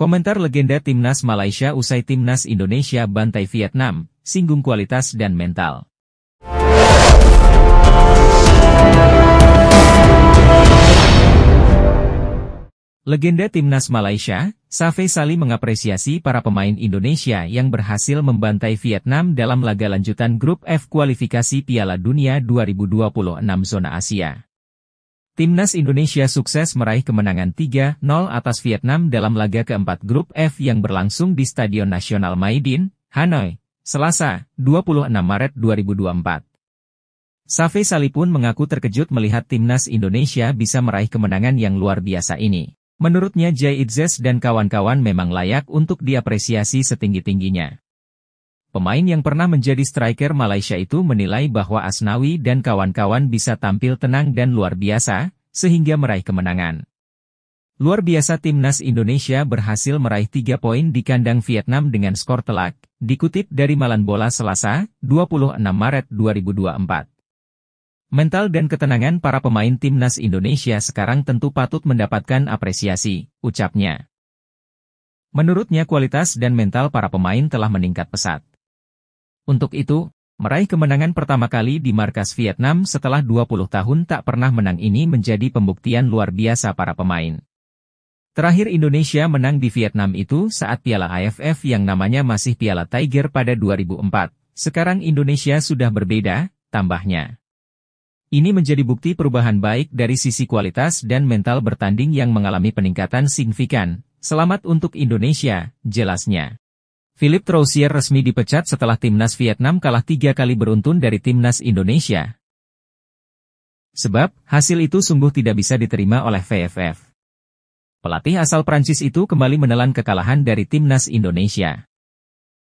Komentar legenda Timnas Malaysia usai Timnas Indonesia bantai Vietnam, singgung kualitas dan mental. Legenda Timnas Malaysia, Shafie Sali mengapresiasi para pemain Indonesia yang berhasil membantai Vietnam dalam laga lanjutan Grup F kualifikasi Piala Dunia 2026 zona Asia. Timnas Indonesia sukses meraih kemenangan 3-0 atas Vietnam dalam laga keempat Grup F yang berlangsung di Stadion Nasional Mai Dinh, Hanoi, Selasa, 26 Maret 2024. Shafie Sali pun mengaku terkejut melihat Timnas Indonesia bisa meraih kemenangan yang luar biasa ini. Menurutnya Jay Itzes dan kawan-kawan memang layak untuk diapresiasi setinggi-tingginya. Pemain yang pernah menjadi striker Malaysia itu menilai bahwa Asnawi dan kawan-kawan bisa tampil tenang dan luar biasa, sehingga meraih kemenangan. Luar biasa Timnas Indonesia berhasil meraih 3 poin di kandang Vietnam dengan skor telak, dikutip dari Malan Bola Selasa, 26 Maret 2024. Mental dan ketenangan para pemain Timnas Indonesia sekarang tentu patut mendapatkan apresiasi, ucapnya. Menurutnya kualitas dan mental para pemain telah meningkat pesat. Untuk itu, meraih kemenangan pertama kali di markas Vietnam setelah 20 tahun tak pernah menang ini menjadi pembuktian luar biasa para pemain. Terakhir Indonesia menang di Vietnam itu saat Piala AFF yang namanya masih Piala Tiger pada 2004. Sekarang Indonesia sudah berbeda, tambahnya. Ini menjadi bukti perubahan baik dari sisi kualitas dan mental bertanding yang mengalami peningkatan signifikan. Selamat untuk Indonesia, jelasnya. Philippe Troussier resmi dipecat setelah Timnas Vietnam kalah 3 kali beruntun dari Timnas Indonesia. Sebab, hasil itu sungguh tidak bisa diterima oleh VFF. Pelatih asal Prancis itu kembali menelan kekalahan dari Timnas Indonesia.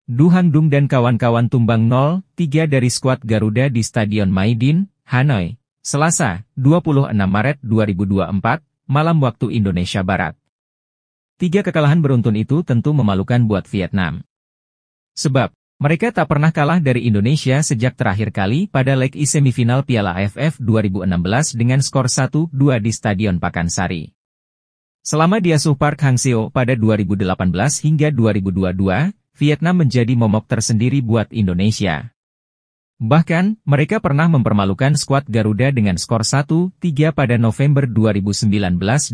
Du Hang Dung dan kawan-kawan tumbang 0-3 dari skuad Garuda di Stadion Mai Dinh, Hanoi, Selasa, 26 Maret 2024, malam waktu Indonesia Barat. 3 kekalahan beruntun itu tentu memalukan buat Vietnam. Sebab, mereka tak pernah kalah dari Indonesia sejak terakhir kali pada leg I semifinal Piala AFF 2016 dengan skor 1-2 di Stadion Pakansari. Selama diasuh Park Hang-seo pada 2018 hingga 2022, Vietnam menjadi momok tersendiri buat Indonesia. Bahkan, mereka pernah mempermalukan skuad Garuda dengan skor 1-3 pada November 2019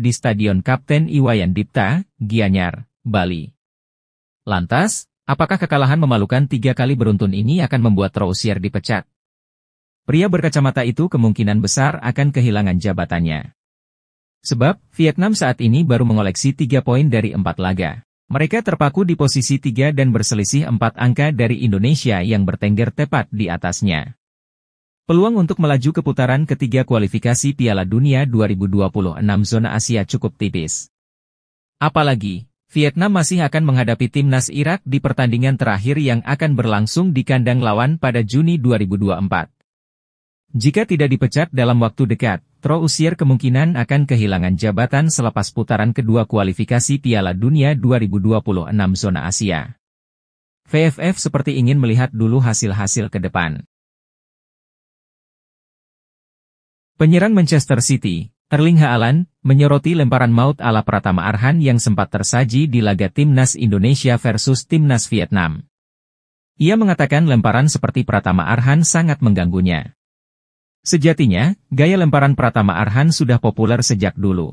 di Stadion Kapten Iwayan Dipta, Gianyar, Bali. Lantas, apakah kekalahan memalukan 3 kali beruntun ini akan membuat Troussier dipecat? Pria berkacamata itu kemungkinan besar akan kehilangan jabatannya. Sebab, Vietnam saat ini baru mengoleksi 3 poin dari 4 laga. Mereka terpaku di posisi 3 dan berselisih 4 angka dari Indonesia yang bertengger tepat di atasnya. Peluang untuk melaju ke putaran ketiga kualifikasi Piala Dunia 2026 zona Asia cukup tipis. Apalagi, Vietnam masih akan menghadapi Timnas Irak di pertandingan terakhir yang akan berlangsung di kandang lawan pada Juni 2024. Jika tidak dipecat dalam waktu dekat, Troussier kemungkinan akan kehilangan jabatan selepas putaran kedua kualifikasi Piala Dunia 2026 zona Asia. VFF seperti ingin melihat dulu hasil-hasil ke depan. Penyerang Manchester City, Erling Haaland, menyoroti lemparan maut ala Pratama Arhan yang sempat tersaji di laga Timnas Indonesia versus Timnas Vietnam. Ia mengatakan lemparan seperti Pratama Arhan sangat mengganggunya. Sejatinya, gaya lemparan Pratama Arhan sudah populer sejak dulu.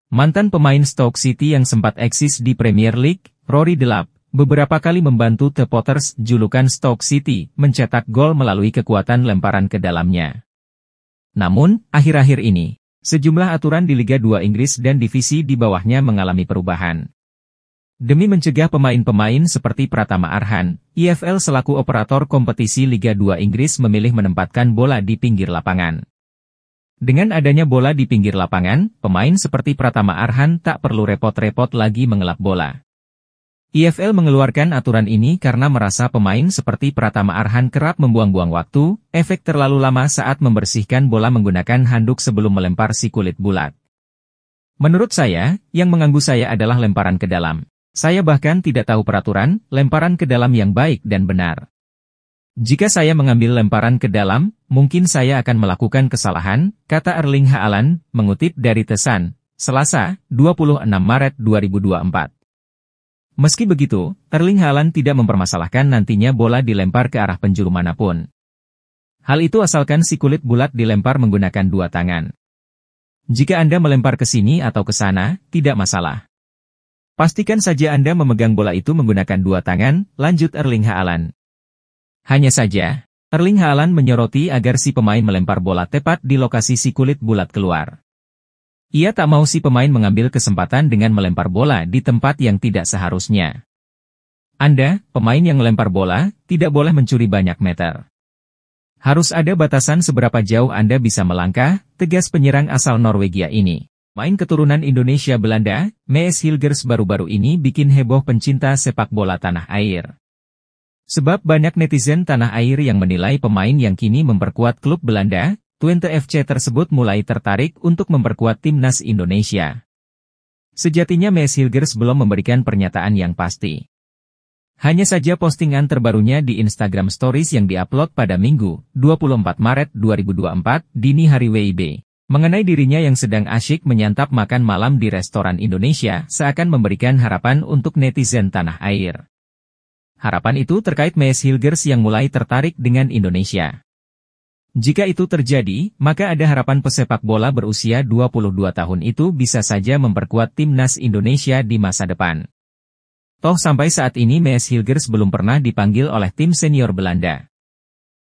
Mantan pemain Stoke City yang sempat eksis di Premier League, Rory Delap, beberapa kali membantu The Potters, julukan Stoke City, mencetak gol melalui kekuatan lemparan ke dalamnya. Namun, akhir-akhir ini, sejumlah aturan di Liga 2 Inggris dan divisi di bawahnya mengalami perubahan. Demi mencegah pemain-pemain seperti Pratama Arhan, IFL selaku operator kompetisi Liga 2 Inggris memilih menempatkan bola di pinggir lapangan. Dengan adanya bola di pinggir lapangan, pemain seperti Pratama Arhan tak perlu repot-repot lagi mengelap bola. IFL mengeluarkan aturan ini karena merasa pemain seperti Pratama Arhan kerap membuang-buang waktu, efek terlalu lama saat membersihkan bola menggunakan handuk sebelum melempar si kulit bulat. Menurut saya, yang mengganggu saya adalah lemparan ke dalam. Saya bahkan tidak tahu peraturan lemparan ke dalam yang baik dan benar. Jika saya mengambil lemparan ke dalam, mungkin saya akan melakukan kesalahan, kata Erling Haaland, mengutip dari The Sun, Selasa, 26 Maret 2024. Meski begitu, Erling Haaland tidak mempermasalahkan nantinya bola dilempar ke arah penjuru manapun. Hal itu asalkan si kulit bulat dilempar menggunakan dua tangan. Jika Anda melempar ke sini atau ke sana, tidak masalah. Pastikan saja Anda memegang bola itu menggunakan dua tangan, lanjut Erling Haaland. Hanya saja, Erling Haaland menyoroti agar si pemain melempar bola tepat di lokasi si kulit bulat keluar. Ia tak mau si pemain mengambil kesempatan dengan melempar bola di tempat yang tidak seharusnya. Anda, pemain yang melempar bola, tidak boleh mencuri banyak meter. Harus ada batasan seberapa jauh Anda bisa melangkah, tegas penyerang asal Norwegia ini. Main keturunan Indonesia Belanda, Mees Hilgers baru-baru ini bikin heboh pencinta sepak bola tanah air. Sebab banyak netizen tanah air yang menilai pemain yang kini memperkuat klub Belanda, Twente FC tersebut mulai tertarik untuk memperkuat timnas Indonesia. Sejatinya Mees Hilgers belum memberikan pernyataan yang pasti. Hanya saja postingan terbarunya di Instagram Stories yang diupload pada Minggu, 24 Maret 2024, dini hari WIB, mengenai dirinya yang sedang asyik menyantap makan malam di restoran Indonesia seakan memberikan harapan untuk netizen tanah air. Harapan itu terkait Mees Hilgers yang mulai tertarik dengan Indonesia. Jika itu terjadi, maka ada harapan pesepak bola berusia 22 tahun itu bisa saja memperkuat timnas Indonesia di masa depan. Toh sampai saat ini Mees Hilgers belum pernah dipanggil oleh tim senior Belanda.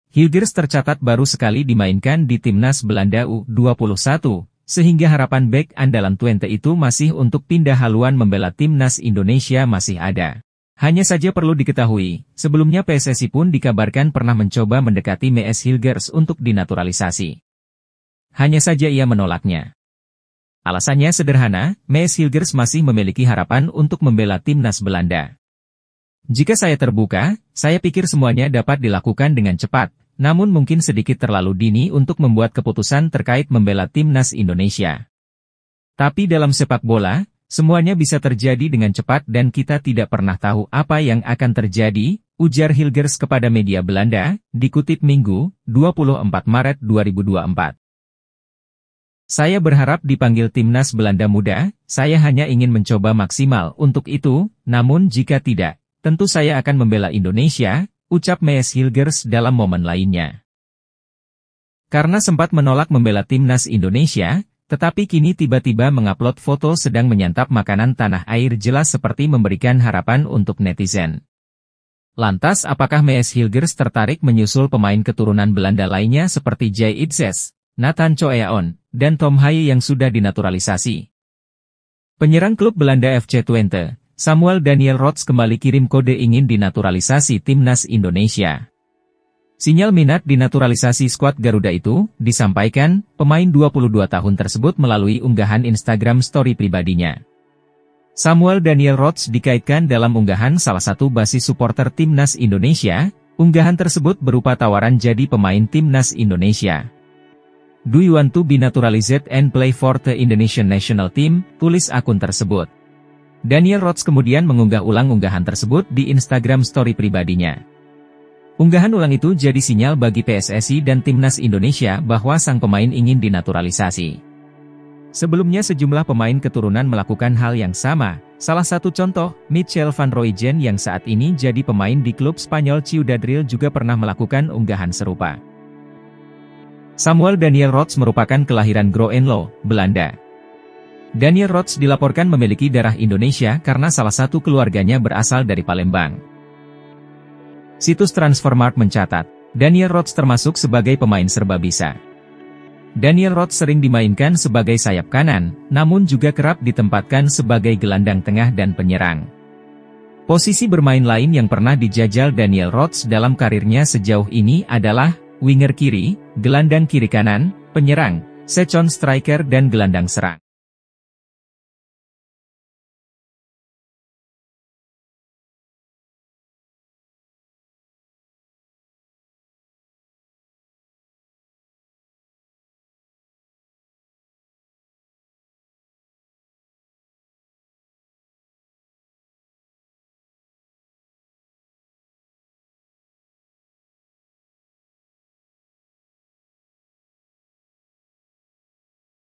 Hilgers tercatat baru sekali dimainkan di timnas Belanda U21, sehingga harapan bek andalan Twente itu masih untuk pindah haluan membela timnas Indonesia masih ada. Hanya saja perlu diketahui, sebelumnya PSSI pun dikabarkan pernah mencoba mendekati Mees Hilgers untuk dinaturalisasi. Hanya saja ia menolaknya. Alasannya sederhana, Mees Hilgers masih memiliki harapan untuk membela timnas Belanda. Jika saya terbuka, saya pikir semuanya dapat dilakukan dengan cepat, namun mungkin sedikit terlalu dini untuk membuat keputusan terkait membela timnas Indonesia. Tapi dalam sepak bola, semuanya bisa terjadi dengan cepat dan kita tidak pernah tahu apa yang akan terjadi, ujar Hilgers kepada media Belanda, dikutip Minggu, 24 Maret 2024. Saya berharap dipanggil timnas Belanda muda, saya hanya ingin mencoba maksimal untuk itu, namun jika tidak, tentu saya akan membela Indonesia, ucap Mees Hilgers dalam momen lainnya. Karena sempat menolak membela timnas Indonesia, tetapi kini tiba-tiba mengupload foto sedang menyantap makanan tanah air jelas seperti memberikan harapan untuk netizen. Lantas apakah Mees Hilgers tertarik menyusul pemain keturunan Belanda lainnya seperti Jay Itzes, Nathan Coeaon, dan Tom Haye yang sudah dinaturalisasi? Penyerang klub Belanda FC Twente, Samuel Daniel Rots kembali kirim kode ingin dinaturalisasi timnas Indonesia. Sinyal minat dinaturalisasi skuad Garuda itu, disampaikan, pemain 22 tahun tersebut melalui unggahan Instagram story pribadinya. Samuel Daniel Rots dikaitkan dalam unggahan salah satu basis supporter timnas Indonesia, unggahan tersebut berupa tawaran jadi pemain timnas Indonesia. Do you want to be naturalized and play for the Indonesian national team? Tulis akun tersebut. Daniel Rots kemudian mengunggah ulang unggahan tersebut di Instagram story pribadinya. Unggahan ulang itu jadi sinyal bagi PSSI dan timnas Indonesia bahwa sang pemain ingin dinaturalisasi. Sebelumnya sejumlah pemain keturunan melakukan hal yang sama, salah satu contoh, Michel van Rooijen yang saat ini jadi pemain di klub Spanyol Ciudad Real juga pernah melakukan unggahan serupa. Samuel Daniel Rots merupakan kelahiran Groenlo, Belanda. Daniel Rots dilaporkan memiliki darah Indonesia karena salah satu keluarganya berasal dari Palembang. Situs Transfermarkt mencatat, Daniel Rots termasuk sebagai pemain serba bisa. Daniel Rots sering dimainkan sebagai sayap kanan, namun juga kerap ditempatkan sebagai gelandang tengah dan penyerang. Posisi bermain lain yang pernah dijajal Daniel Rots dalam karirnya sejauh ini adalah winger kiri, gelandang kiri kanan, penyerang, second striker dan gelandang serang.